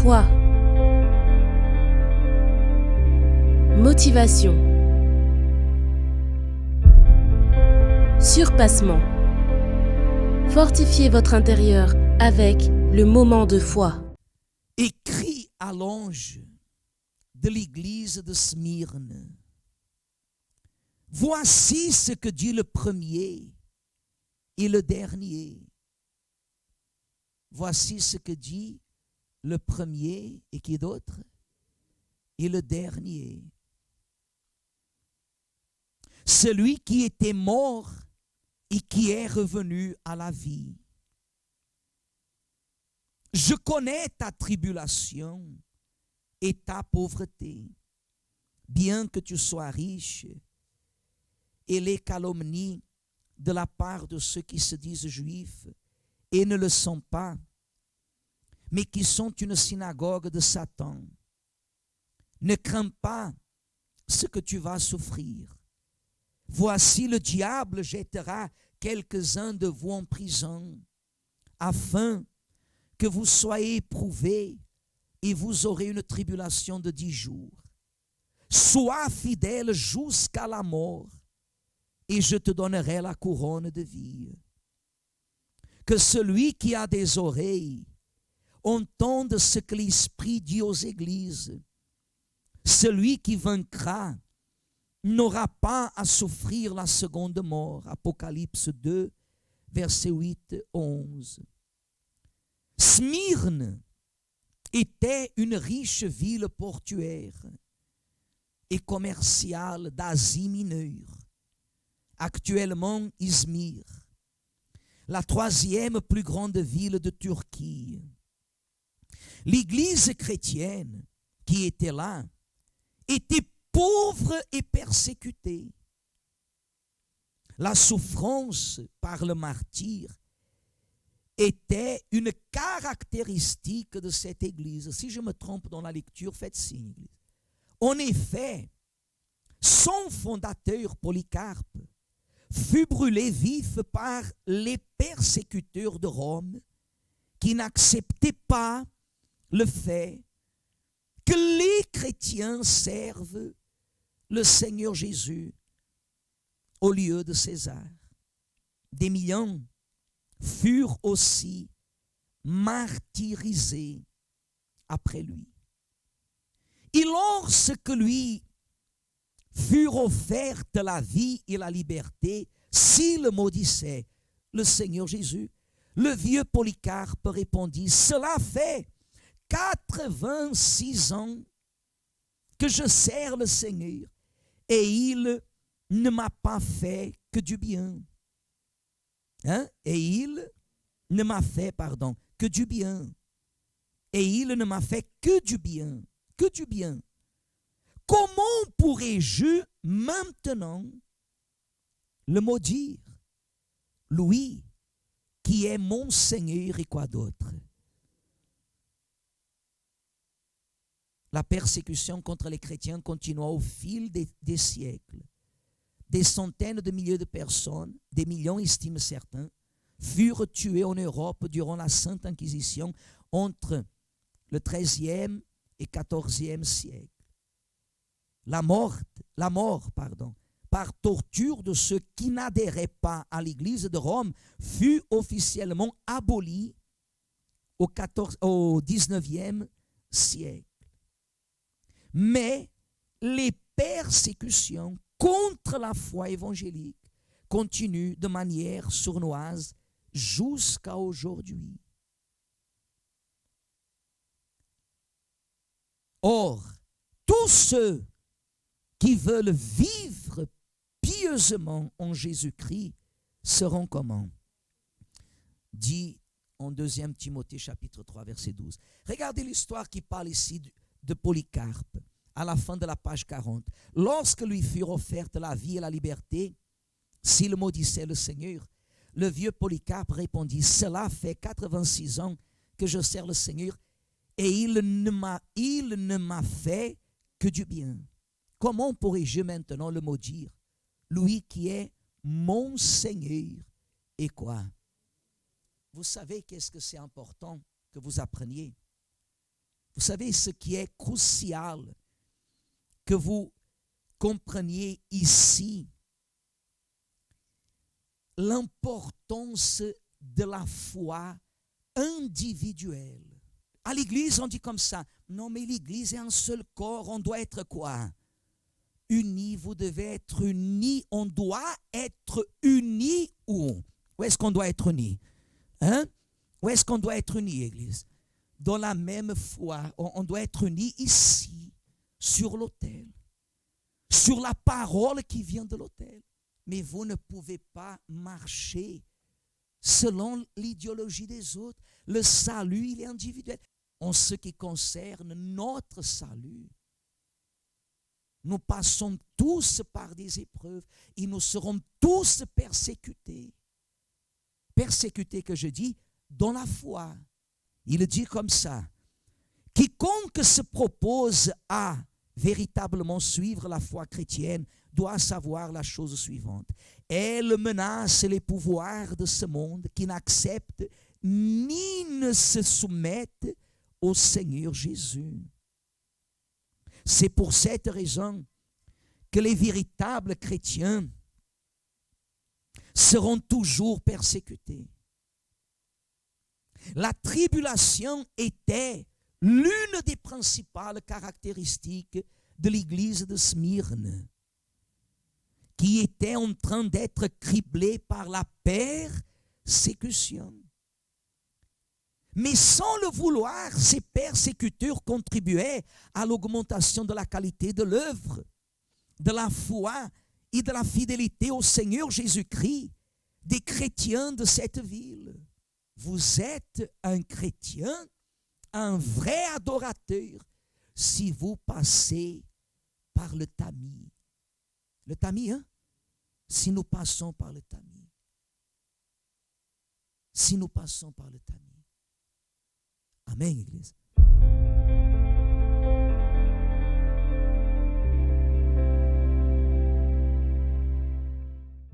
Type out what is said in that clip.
Foi. Motivation. Surpassement. Fortifiez votre intérieur avec le moment de foi. Écrit à l'ange de l'église de Smyrne. Voici ce que dit le premier et le dernier. Voici ce que dit le premier et qui d'autre? Et le dernier. Celui qui était mort et qui est revenu à la vie. Je connais ta tribulation et ta pauvreté, bien que tu sois riche, et les calomnies de la part de ceux qui se disent juifs et ne le sont pas, mais qui sont une synagogue de Satan. Ne crains pas ce que tu vas souffrir. Voici, le diable jettera quelques-uns de vous en prison, afin que vous soyez éprouvés, et vous aurez une tribulation de 10 jours. Sois fidèle jusqu'à la mort, et je te donnerai la couronne de vie. Que celui qui a des oreilles entende ce que l'Esprit dit aux églises. Celui qui vaincra n'aura pas à souffrir la seconde mort. Apocalypse 2, versets 8-11. Smyrne était une riche ville portuaire et commerciale d'Asie mineure, actuellement Izmir, la 3e plus grande ville de Turquie. L'église chrétienne qui était là était pauvre et persécutée. La souffrance par le martyre était une caractéristique de cette église. Si je me trompe dans la lecture, faites signe. En effet, son fondateur Polycarpe fut brûlé vif par les persécuteurs de Rome qui n'acceptaient pas le fait que les chrétiens servent le Seigneur Jésus au lieu de César. Des millions furent aussi martyrisés après lui. Et lorsque lui furent offertes la vie et la liberté, s'il maudissait le Seigneur Jésus, le vieux Polycarpe répondit: cela fait 86 ans que je sers le Seigneur et il ne m'a pas fait que du bien. Et il ne m'a fait, que du bien. Et il ne m'a fait que du bien. Que du bien. Comment pourrais-je maintenant le maudire? Lui qui est mon Seigneur et quoi d'autre? La persécution contre les chrétiens continua au fil des siècles. Des centaines de milliers de personnes, des millions estiment certains, furent tués en Europe durant la Sainte Inquisition entre le XIIIe et XIVe siècle. La mort, par torture de ceux qui n'adhéraient pas à l'Église de Rome fut officiellement abolie au XIXe siècle. Mais les persécutions contre la foi évangélique continuent de manière sournoise jusqu'à aujourd'hui. Or, tous ceux qui veulent vivre pieusement en Jésus-Christ seront comment? Dit en 2 Timothée chapitre 3 verset 12. Regardez l'histoire qui parle ici de Polycarpe à la fin de la page 40. Lorsque lui furent offertes la vie et la liberté, s'il maudissait le Seigneur, le vieux Polycarpe répondit: cela fait 86 ans que je sers le Seigneur et il ne m'a fait que du bien. Comment pourrais-je maintenant le maudire? Lui qui est mon Seigneur et quoi? Vous savez qu'est-ce que c'est important que vous appreniez? Vous savez, ce qui est crucial que vous compreniez ici, l'importance de la foi individuelle. À l'église, on dit comme ça, non mais l'église est un seul corps, on doit être quoi? Unis, vous devez être unis, on doit être unis où? Où est-ce qu'on doit être unis? Hein? Où est-ce qu'on doit être unis, église? Dans la même foi, on doit être unis ici, sur l'autel, sur la parole qui vient de l'autel. Mais vous ne pouvez pas marcher selon l'idéologie des autres. Le salut, il est individuel. En ce qui concerne notre salut, nous passons tous par des épreuves et nous serons tous persécutés. Persécutés, que je dis, dans la foi. Il dit comme ça, quiconque se propose à véritablement suivre la foi chrétienne doit savoir la chose suivante. Elle menace les pouvoirs de ce monde qui n'acceptent ni ne se soumettent au Seigneur Jésus. C'est pour cette raison que les véritables chrétiens seront toujours persécutés. La tribulation était l'une des principales caractéristiques de l'église de Smyrne, qui était en train d'être criblée par la persécution. Mais sans le vouloir, ces persécuteurs contribuaient à l'augmentation de la qualité de l'œuvre, de la foi et de la fidélité au Seigneur Jésus-Christ des chrétiens de cette ville. Vous êtes un chrétien, un vrai adorateur, si vous passez par le tamis. Le tamis, hein? Si nous passons par le tamis. Si nous passons par le tamis. Amen, Église.